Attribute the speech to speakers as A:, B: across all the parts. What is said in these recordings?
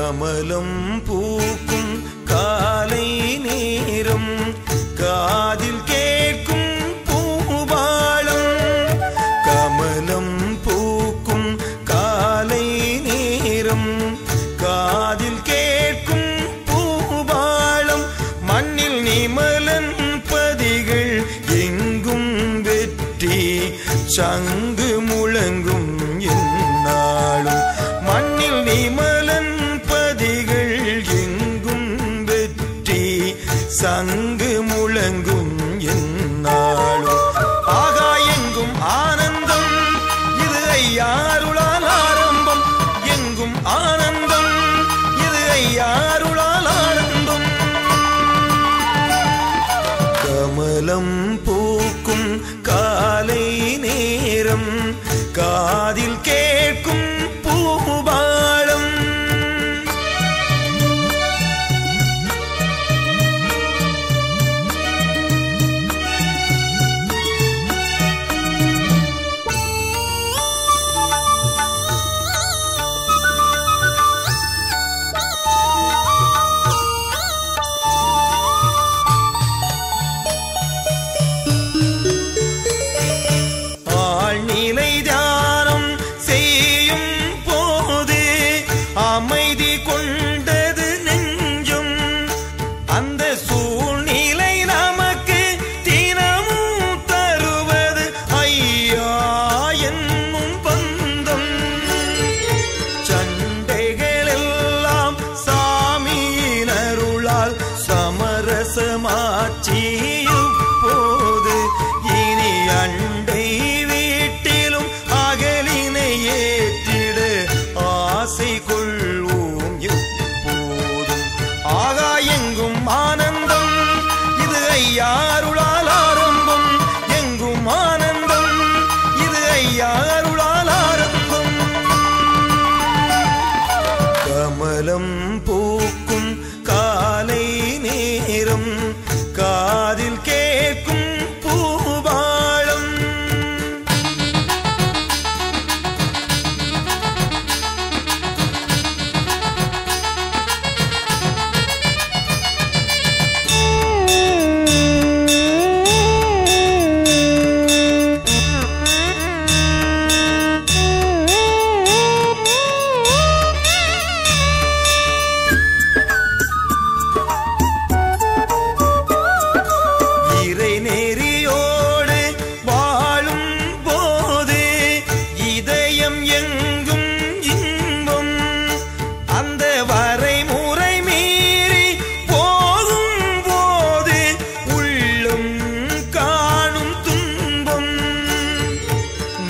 A: கமலம் பூக்கும் காலை நேரம் காதில் கேட்கும் பூபாலம். கமலம் பூக்கும் காலை நேரம் காதில் கேட்கும் பூபாலம். மண்ணில் நிமலன் பதிகள் எங்கும் வெற்றி சங்கு முழங்கும் எந்நாளும். மண்ணில் நிமலன் பதிகள் எங்கும் வெற்றி சங்கு முழங்கும் எந்நாளும். ஆகாயெங்கும் ஆனந்தம் இது ஐயாருளால் ஆரம்பம். எங்கும் ஆனந்தம் இது ஐயாருளால் ஆரம்பம். கமலம் பூக்கும் காலை நேரம் காதில் கேட்கும் பூபாலம். ஆழ்நிலை தியானம் செய்யும் போது அமைதி கொண்டது நெஞ்சும். அந்த சூழ்நிலை நமக்கு தினமும் தருவது ஐயா என்னும் பந்தம். சண்டைகள் எல்லாம் சாமியின் அருளால் சமரசமாச்சி இப்போது. இனி அண்டை வீட்டிலும் அகலினை ஏற்றிட ஆசை கொள்வோம் எப்போதும். ஆகாயெங்கும் ஆனந்தம் இது ஐயாருளால் ஆரம்பம். எங்கும் ஆனந்தம் இது ஐயாருளால் ஆரம்பம். கமலம் பூக்கும் காலை நேரம் காதில் கேட்கும் பூபாலம். இறை நெறியோடு வாழும் போது இதயம் எங்கும் இன்பம். அந்த வரைமுறை மீறி போகும் போது உள்ளம் காணும் துன்பம்.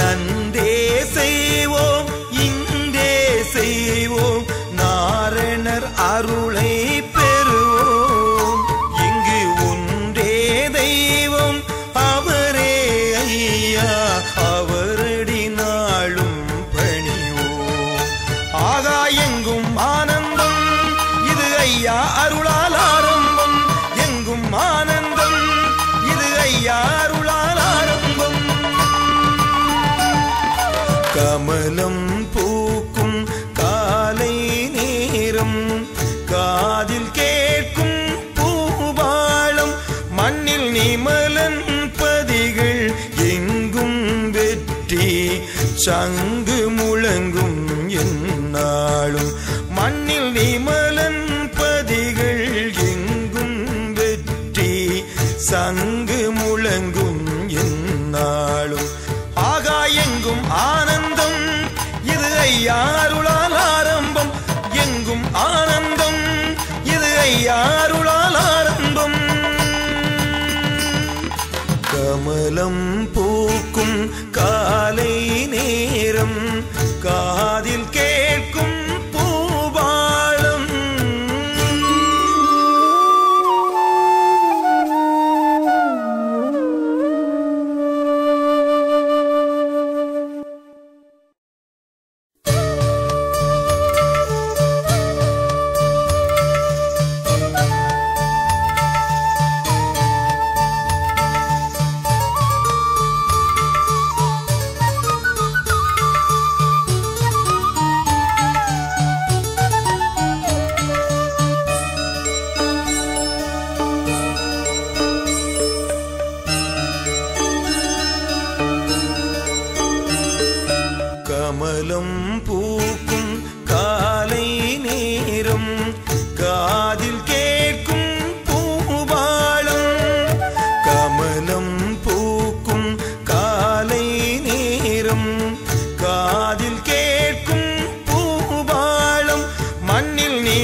A: நந்தே செய்வோம் இந்தே செய்வோம் நாரணர் அருளை பெறுவோம். இங்கு ஒன்றே தெய்வம் அவரே ஐயா அவரடி நாளும் பணிவோம். ஆகாயெங்கும் ஆனந்தம் இது ஐயா அருளால் ஆரம்பம். எங்கும் ஆனந்தம் இது ஐயா அருளால் ஆரம்பம். கமலம் பூக்கும் காலை நேரம் காதில் கேட்கும் பூபாலம். மண்ணில் நிமலன் பதிகள் எங்கும் வெற்றி சங்கு முழங்கும் எந்நாளும். மண்ணில் நிமலன் பதிகள் எங்கும் வெற்றி சங்கு முழங்கும் எந்நாளும். ஆகாயெங்கும் ஆனந்தம் இது ஐயாருளால் ஆரம்பம். எங்கும் ஆனந்தம் இது ஐயாருளால் ஆரம்பம். கமலம் பூக்கும் காலை நேரம் காதில் கேட்கும் பூபாலம்.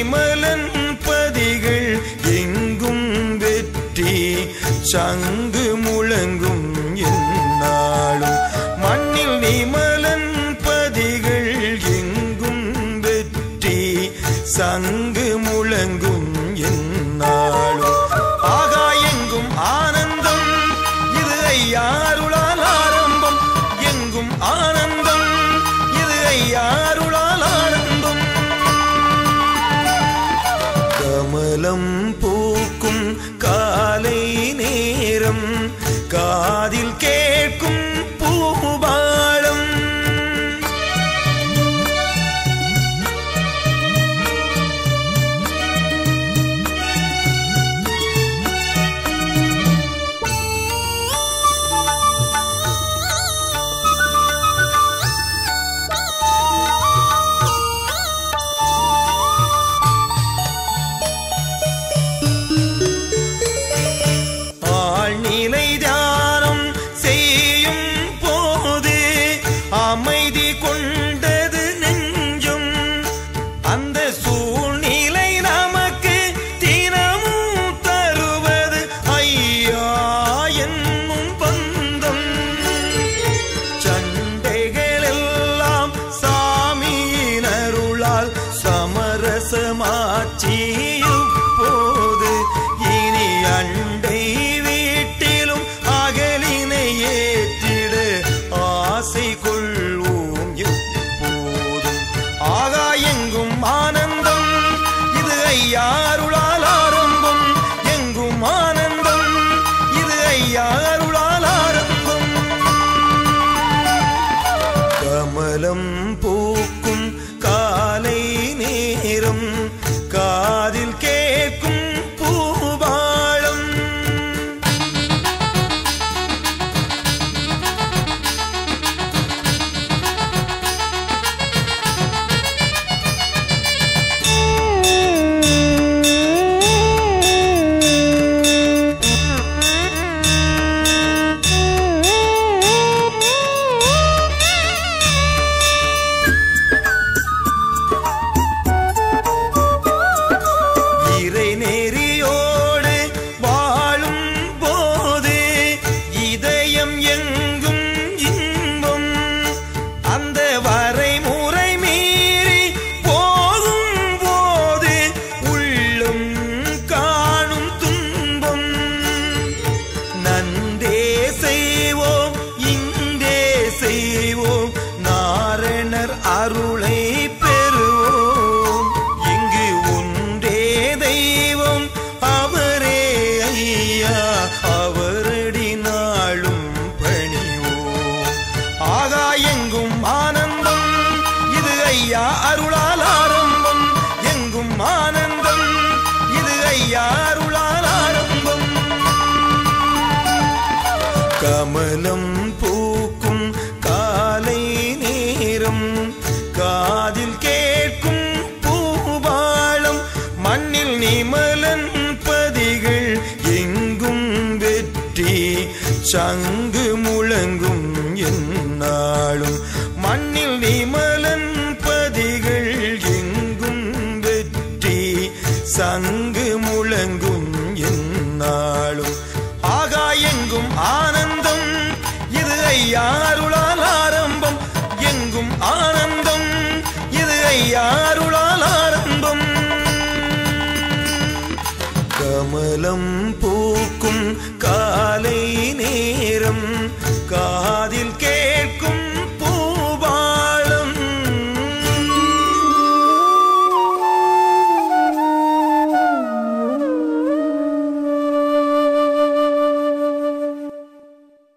A: நிமலன் பதிகள் எங்கும் வெற்றி சங்கு முழங்கும் எந்நாளும் மண்ணில் நிமலன் பதிகள் எங்கும் வெற்றி சங்கு முழங்கும் எந்நாளும் ஆகாயெங்கும் ஆனந்தம் இது ஐயாருளால் ஆரம்பம் எங்கும் ஆனந்தம் இது ஐயாருளால் ஆரம்பம் கமலம் பூக்கும் காலை நேரம் காதில் கேட்கும் பூபாலம் ஆழ்நிலை தியானம் செய்யும் போது அமைதி கொண்டது நெஞ்சும் அந்த சூழ்நிலை நமக்கு தினமும் தருவது ஐயா என்னும் பந்தம் சண்டைகள் எல்லாம் சாமியின் அருளால் சமரசமாச்சி போது இனி அண்டை வீட்டிலும் அகலினை ஏற்றிட ஆசை கொள்வோம் எப்போதும் ஆகாயெங்கும் ஆனந்தம் இது ஐயாருளால் ஆரம்பம் எங்கும் ஆனந்தம் இது ஐயாருளால் ஆரம்பம் கமலம் பூக்கும் காலை நேரம் காதில் கேட்கும் பூபாலம் இறை நெறியோடு வாழும் போது இதயம் எங்கும் இன்பம் அந்த வரைமுறை மீறி போகும் போது உள்ளும் காணும் துன்பம் நன்றே செய்வோம் இன்றே செய்வோம் நாரணர் அருளை பெறுவோம் இங்கு ஒன்றே தெய்வம் அவரே ஐயா அவரடி நாளும் பணிவோம் ஆகாயெங்கும் ஆனந்தம் இது ஐயா அருளால் ஆரம்பம் எங்கும் ஆனந்தம் இது ஐயா அருளால் ஆரம்பம் கமலம் பூக்கும் காலை நேரம் காதில் கேட்கும் பூபாலம் மண்ணில் நிமலன் பதிகள் எங்கும் வெற்றி சங்கு முழங்கும் எந்நாளும் மண்ணில் நிமலன் பதிகள் எங்கும் வெற்றி சங்கு முழங்கும் எந்நாளும் ஆகாயெங்கும் ஆனந்தம் இது ஐயாருளால் ஆரம்பம் எங்கும் ஆனந்தம் இது ஐயாருளால் ஆரம்பம் கமலம் பூக்கும் காலை நேரம் காதில்